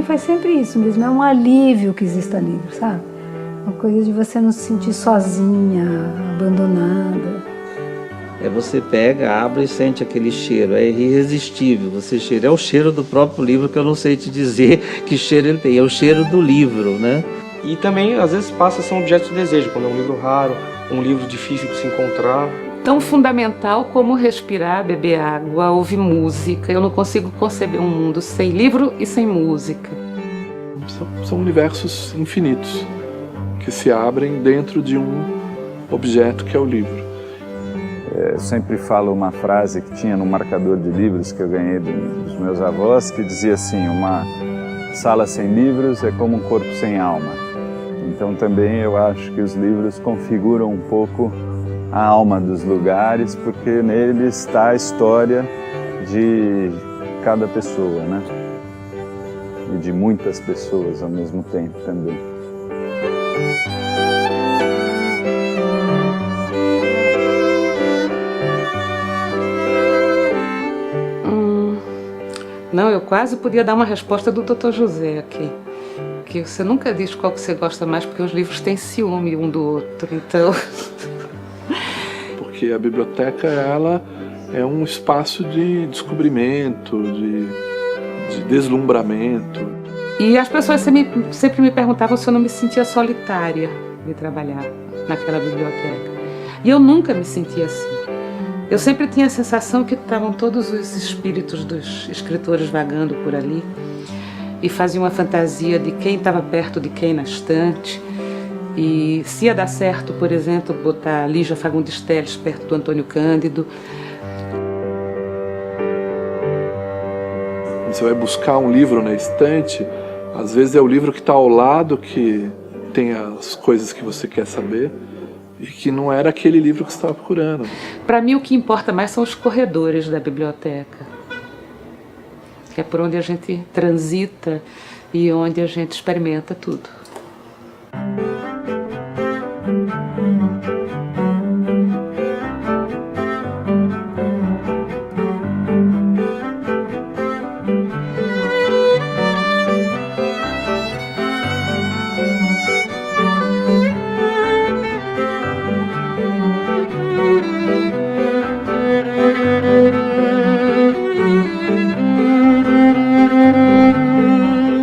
foi sempre isso mesmo, é um alívio que exista livro, sabe? Uma coisa de você não se sentir sozinha, abandonada. Você pega, abre e sente aquele cheiro, é irresistível, você cheira. É o cheiro do próprio livro, que eu não sei te dizer que cheiro ele tem, é o cheiro do livro, né? E também, às vezes, passa a ser um objeto de desejo, quando é um livro raro, um livro difícil de se encontrar. Tão fundamental como respirar, beber água, ouvir música. Eu não consigo conceber um mundo sem livro e sem música. São universos infinitos que se abrem dentro de um objeto que é o livro. Eu sempre falo uma frase que tinha no marcador de livros que eu ganhei dos meus avós, que dizia assim: uma sala sem livros é como um corpo sem alma. Então também eu acho que os livros configuram um pouco a alma dos lugares, porque neles está a história de cada pessoa, né? E de muitas pessoas ao mesmo tempo também. Não, eu quase podia dar uma resposta do Dr. José aqui. Que você nunca diz qual que você gosta mais, porque os livros têm ciúme um do outro, então... Porque a biblioteca, ela é um espaço de descobrimento, de deslumbramento. E as pessoas sempre me perguntavam se eu não me sentia solitária de trabalhar naquela biblioteca. E eu nunca me sentia assim. Eu sempre tinha a sensação que estavam todos os espíritos dos escritores vagando por ali e faziam uma fantasia de quem estava perto de quem na estante. E se ia dar certo, por exemplo, botar Lígia Fagundes Telles perto do Antônio Cândido. Você vai buscar um livro na estante, às vezes é o livro que está ao lado que tem as coisas que você quer saber e que não era aquele livro que você estava procurando. Para mim, o que importa mais são os corredores da biblioteca, que é por onde a gente transita e onde a gente experimenta tudo.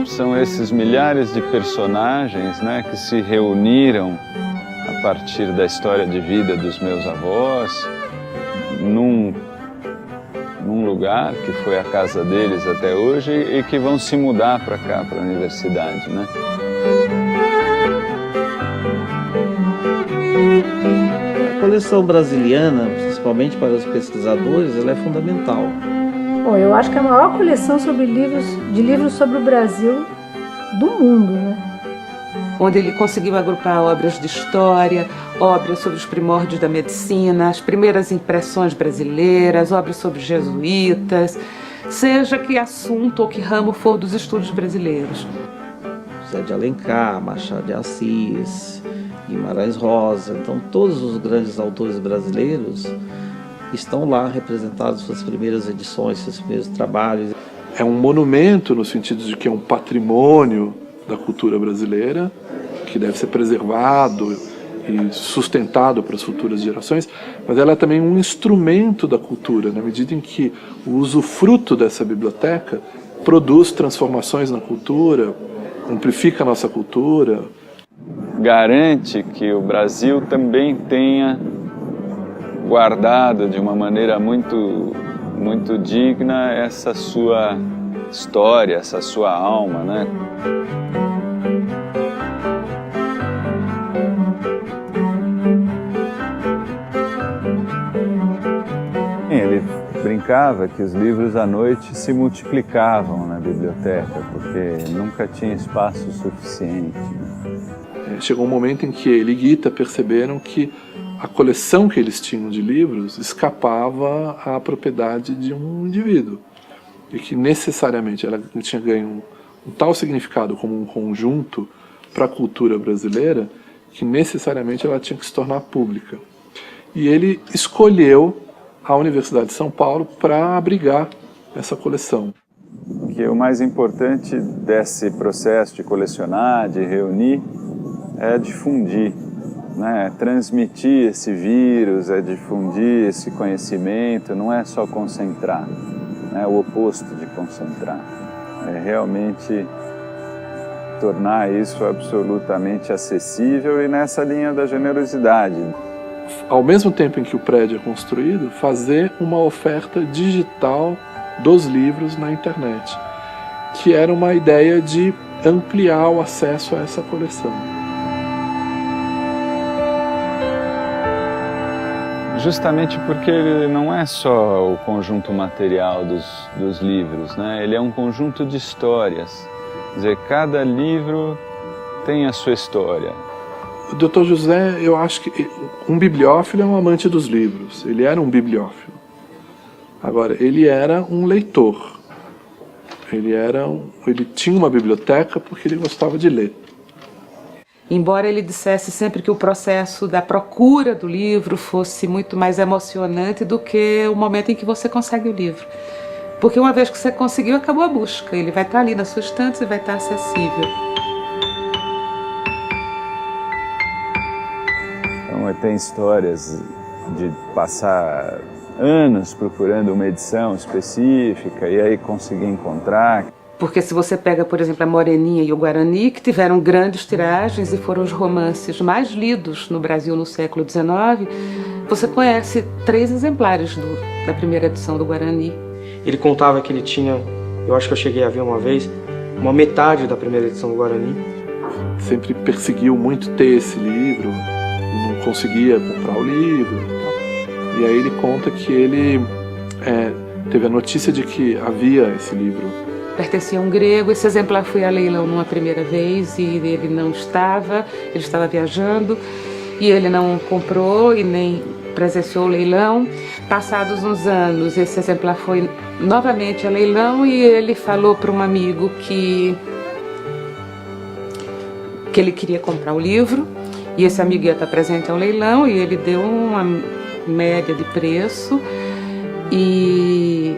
São esses milhares de personagens, né, que se reuniram a partir da história de vida dos meus avós num lugar que foi a casa deles até hoje e que vão se mudar para cá, para a universidade, né? A coleção brasiliana, principalmente para os pesquisadores, ela é fundamental. Bom, eu acho que é a maior coleção de livros sobre o Brasil do mundo, né? Onde ele conseguiu agrupar obras de história, obras sobre os primórdios da medicina, as primeiras impressões brasileiras, obras sobre jesuítas, seja que assunto ou que ramo for dos estudos brasileiros. José de Alencar, Machado de Assis, Guimarães Rosa, então todos os grandes autores brasileiros estão lá representados, suas primeiras edições, seus primeiros trabalhos. É um monumento no sentido de que é um patrimônio da cultura brasileira que deve ser preservado e sustentado para as futuras gerações, mas ela é também um instrumento da cultura, na medida em que o usufruto dessa biblioteca produz transformações na cultura, amplifica a nossa cultura. Garante que o Brasil também tenha guardado de uma maneira muito digna essa sua história, essa sua alma, né? Ele brincava que os livros à noite se multiplicavam na biblioteca, porque nunca tinha espaço suficiente, né? Chegou um momento em que ele e Guita perceberam que a coleção que eles tinham de livros escapava à propriedade de um indivíduo e que necessariamente ela tinha ganho um tal significado como um conjunto para a cultura brasileira que necessariamente ela tinha que se tornar pública. E ele escolheu a Universidade de São Paulo para abrigar essa coleção. que o mais importante desse processo de colecionar, de reunir, é difundir, né? É transmitir esse vírus, é difundir esse conhecimento, não é só concentrar, é o oposto de concentrar, é realmente tornar isso absolutamente acessível e nessa linha da generosidade. Ao mesmo tempo em que o prédio é construído, fazer uma oferta digital dos livros na internet, que era uma ideia de ampliar o acesso a essa coleção. Justamente porque ele não é só o conjunto material dos livros, né? Ele é um conjunto de histórias. Quer dizer, cada livro tem a sua história. O Dr. José, eu acho que um bibliófilo é um amante dos livros. Ele era um bibliófilo. Agora, ele era um leitor. Ele tinha uma biblioteca porque ele gostava de ler. Embora ele dissesse sempre que o processo da procura do livro fosse muito mais emocionante do que o momento em que você consegue o livro. Porque uma vez que você conseguiu, acabou a busca. Ele vai estar ali na sua estante e vai estar acessível. Então, tem histórias de passar anos procurando uma edição específica e aí conseguir encontrar. Porque se você pega, por exemplo, a Moreninha e o Guarani, que tiveram grandes tiragens e foram os romances mais lidos no Brasil no século XIX, você conhece 3 exemplares da primeira edição do Guarani. Ele contava que ele tinha, eu acho que eu cheguei a ver uma vez, uma metade da primeira edição do Guarani. Sempre perseguiu muito ter esse livro, não conseguia comprar o livro. E aí ele conta que ele teve a notícia de que havia esse livro. Pertencia a um grego, esse exemplar foi a leilão numa primeira vez e ele não estava, ele estava viajando e ele não comprou e nem presenciou o leilão. Passados uns anos, esse exemplar foi novamente a leilão e ele falou para um amigo que ele queria comprar o livro e esse amigo ia estar presente ao leilão e ele deu uma média de preço e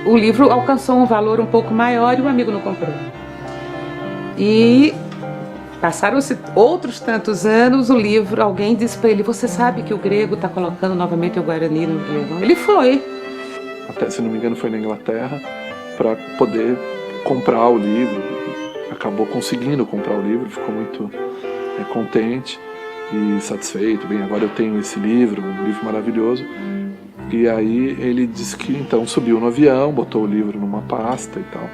o livro alcançou um valor um pouco maior e o amigo não comprou. E passaram-se outros tantos anos, o livro, alguém disse para ele, você sabe que o grego está colocando novamente o Guarani no leilão? Ele foi. Até, se não me engano, foi na Inglaterra para poder comprar o livro. Acabou conseguindo comprar o livro, ficou muito contente e satisfeito. Bem, agora eu tenho esse livro, um livro maravilhoso. E aí ele disse que então subiu no avião, botou o livro numa pasta e tal.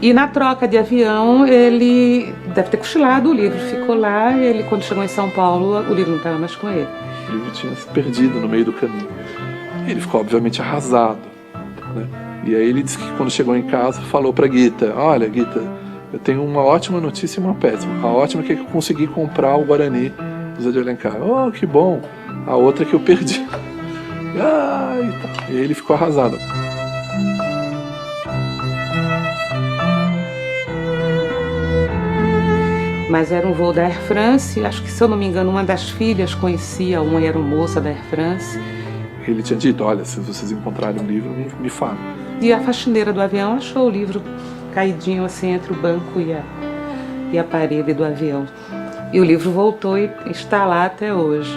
E na troca de avião ele deve ter cochilado, o livro ficou lá e ele, quando chegou em São Paulo, o livro não estava mais com ele. O livro tinha se perdido no meio do caminho. Ele ficou obviamente arrasado, né? E aí ele disse que quando chegou em casa falou para Guita, olha Guita, eu tenho uma ótima notícia e uma péssima. A ótima é que eu consegui comprar o Guarani do Zé de Alencar. Oh, que bom! A outra é que eu perdi. E ele ficou arrasado. Mas era um voo da Air France, acho que, se eu não me engano, uma das filhas conhecia, uma era uma moça da Air France. Ele tinha dito, olha, se vocês encontrarem um livro, me falem. E a faxineira do avião achou o livro caidinho assim entre o banco e a parede do avião. E o livro voltou e está lá até hoje.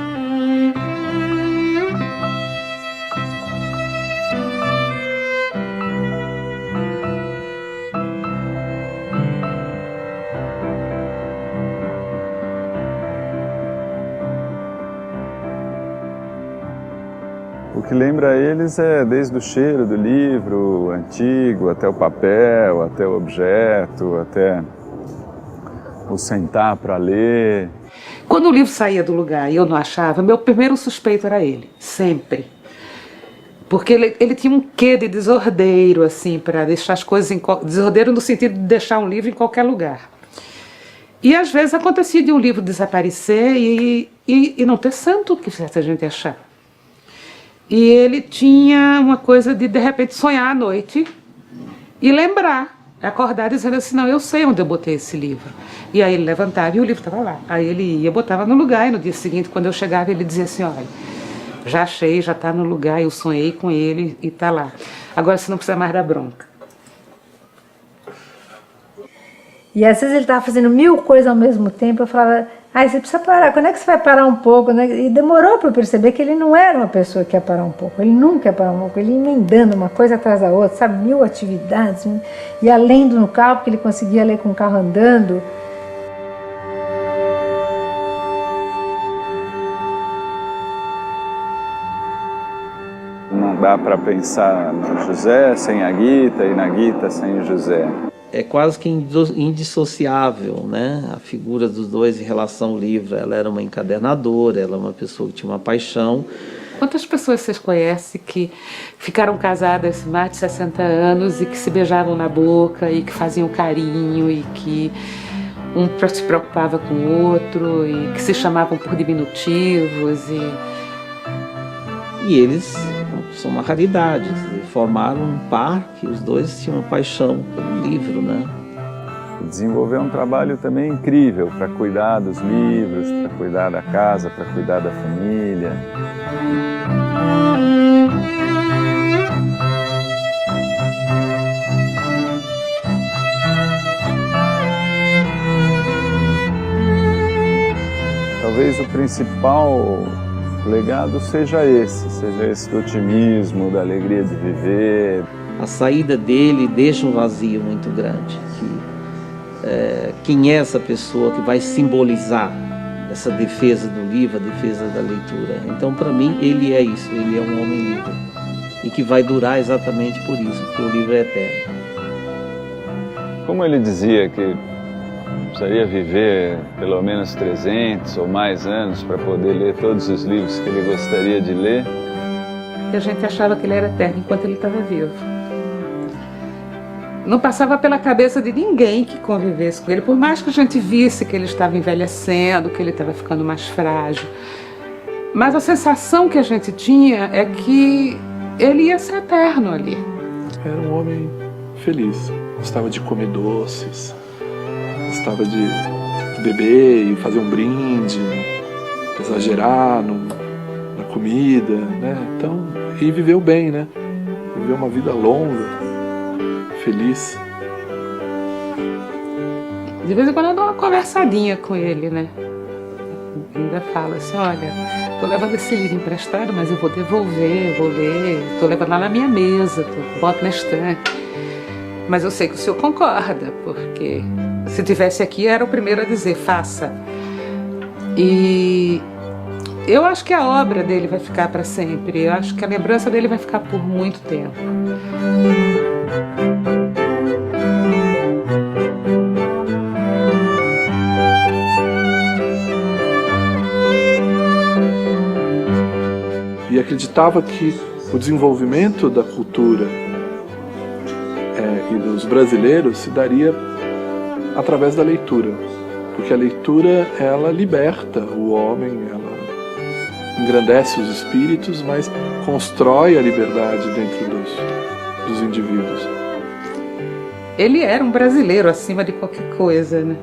O que lembra eles é desde o cheiro do livro antigo, até o papel, até o objeto, até o sentar para ler. Quando o livro saía do lugar e eu não achava, meu primeiro suspeito era ele, sempre. Porque ele tinha um quê de desordeiro, assim, para deixar as coisas desordeiro no sentido de deixar um livro em qualquer lugar. E às vezes acontecia de um livro desaparecer e não ter santo que fizesse a gente achar. E ele tinha uma coisa de repente, sonhar à noite e lembrar, acordar dizendo assim, não, eu sei onde eu botei esse livro. E aí ele levantava e o livro estava lá. Aí ele ia, botava no lugar e no dia seguinte, quando eu chegava, ele dizia assim, olha, já achei, já está no lugar, eu sonhei com ele e está lá. Agora você não precisa mais dar bronca. E às vezes ele estava fazendo 1000 coisas ao mesmo tempo, eu falava, você precisa parar, quando é que você vai parar um pouco? Né? E demorou para eu perceber que ele não era uma pessoa que ia parar um pouco, ele nunca ia parar um pouco, ele ia emendando uma coisa atrás da outra, sabe, 1000 atividades, e além do no carro, porque ele conseguia ler com o carro andando. Não dá para pensar no José sem a Gita e na Gita sem o José. É quase que indissociável, né? A figura dos dois em relação ao livro. Ela era uma encadernadora, ela é uma pessoa que tinha uma paixão. Quantas pessoas vocês conhecem que ficaram casadas mais de 60 anos e que se beijavam na boca e que faziam carinho e que um se preocupava com o outro e que se chamavam por diminutivos E eles são uma raridade, formaram um par que os dois tinham uma paixão pelo livro, né? Desenvolveu um trabalho também incrível para cuidar dos livros, para cuidar da casa, para cuidar da família. Talvez o principal legado seja esse do otimismo, da alegria de viver. A saída dele deixa um vazio muito grande. Quem é essa pessoa que vai simbolizar essa defesa do livro, a defesa da leitura? Então, para mim, ele é isso, ele é um homem livre. E que vai durar exatamente por isso, porque o livro é eterno. Como ele dizia que precisaria viver pelo menos 300 ou mais anos para poder ler todos os livros que ele gostaria de ler. E a gente achava que ele era eterno enquanto ele estava vivo. Não passava pela cabeça de ninguém que convivesse com ele, por mais que a gente visse que ele estava envelhecendo, que ele estava ficando mais frágil. Mas a sensação que a gente tinha é que ele ia ser eterno ali. Era um homem feliz, gostava de comer doces, gostava de beber e fazer um brinde, exagerar na comida, né? Então, e viveu bem, né? Viveu uma vida longa, feliz. De vez em quando eu dou uma conversadinha com ele, né? Ainda fala assim, olha, tô levando esse livro emprestado, mas eu vou devolver, vou ler, tô levando lá na minha mesa, boto na estante. Mas eu sei que o senhor concorda, porque se tivesse aqui, era o primeiro a dizer, faça. E eu acho que a obra dele vai ficar para sempre. Eu acho que a lembrança dele vai ficar por muito tempo. E acreditava que o desenvolvimento da cultura e dos brasileiros se daria através da leitura, porque a leitura ela liberta o homem, ela engrandece os espíritos, mas constrói a liberdade dentro dos indivíduos. Ele era um brasileiro acima de qualquer coisa, né?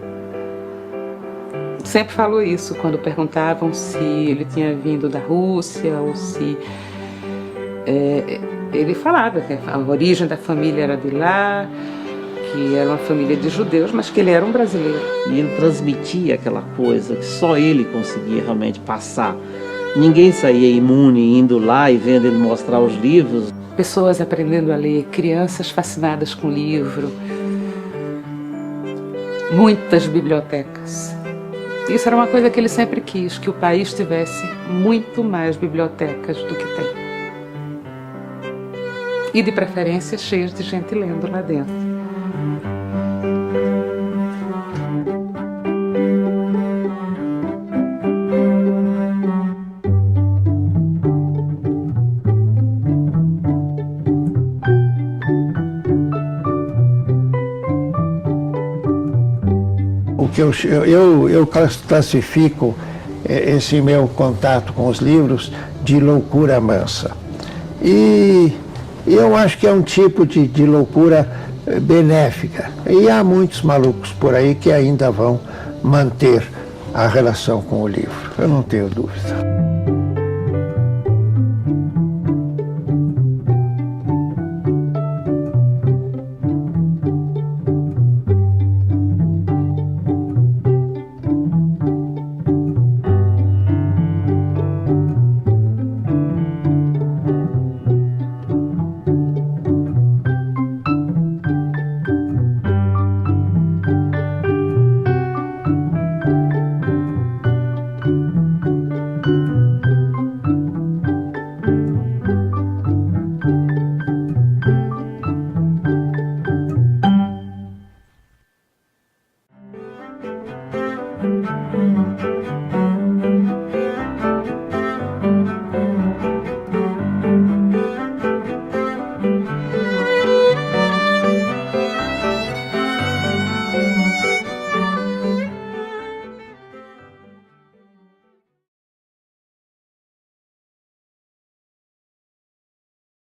Sempre falou isso quando perguntavam se ele tinha vindo da Rússia ou se... ele falava que a origem da família era de lá, que era uma família de judeus, mas que ele era um brasileiro. E ele transmitia aquela coisa que só ele conseguia realmente passar. Ninguém saía imune indo lá e vendo ele mostrar os livros. Pessoas aprendendo a ler, crianças fascinadas com o livro, muitas bibliotecas. Isso era uma coisa que ele sempre quis, que o país tivesse muito mais bibliotecas do que tem. E de preferência cheias de gente lendo lá dentro. O que eu classifico esse meu contato com os livros de loucura mansa. E eu acho que é um tipo de loucura benéfica. E há muitos malucos por aí que ainda vão manter a relação com o livro. Eu não tenho dúvida.